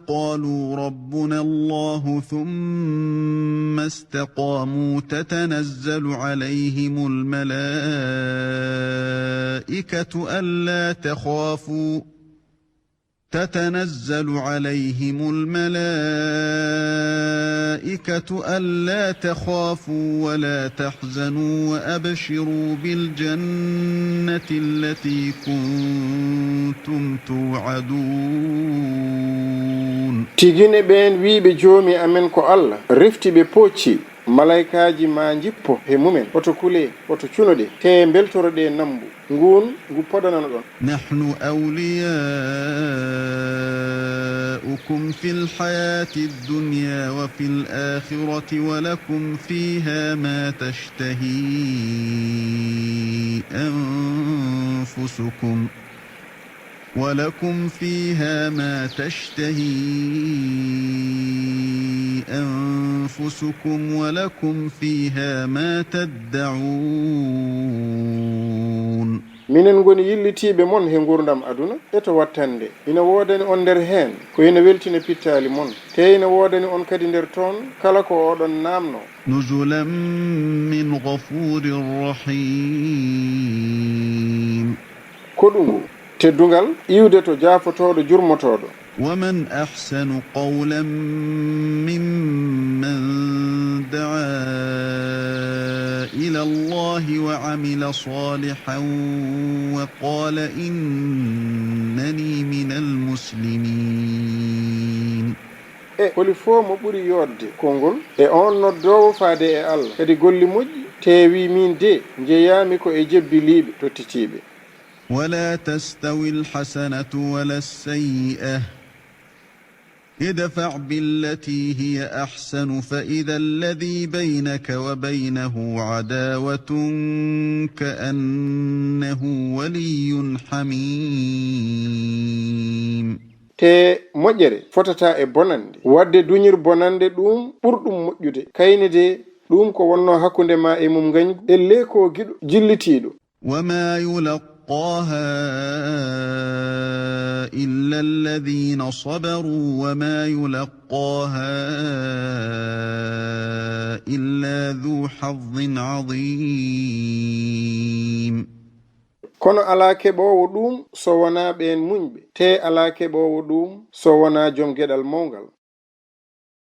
قالوا ربنا الله ثم استقاموا تتنزل عليهم الملائكة ألا تخافوا ولا تحزنوا وأبشروا بالجنة التي كنتم توعدون. Tigine ben wiibe joomi amen ko Allah refti be pocci malaikaji ma jippo he mumen oto kule oto cunode te beltorode nambu ngun ngu podanano ɗon. نحن أولياؤكم في الحياة الدنيا وفي الآخرة ولكم فيها ما تشتهي أنفسكم ولكم فيها ما تدعون. minen goni yillitiɓe mon he gurdam aduna eto wattande ina wodani on nder hen ko ina weltina pittali mon te ina wodani on kadi nder toon kala ko oɗon namno. نزلا من غفور رحيم. ko ɗum teddugal iwde to jaafotoɗo jurmotoɗo. ومن أحسن قولا ممن دعا إلى الله وعمل صالحا وقال إنني من المسلمين. holi fo mo ɓuri yodde konngol on noddowo faade e Allah kadi golli moƴƴi tewi min de jeyami ko e jebbiliɓe tottitiɓe. ولا تستوي الحسنة ولا السيئة ادفع بالتي هي أحسن فإذا الذي بينك وبينه عداوة كأنه ولي حميم. te moƴƴere fotata e bonande wadde duñir bonande ɗum ɓurɗum moƴƴude kayne de ɗum ko wonno hakkunde ma e mum gañgu elle ko giɗo jillitiɗo. وما يلقاها إلا الذين صبروا وما يلقاها إلا ذو حظ عظيم. kono ala keɓowo ɗum so wona ɓen muñɓe te ala keɓowo ɗum so wona joom gueɗal mawgal.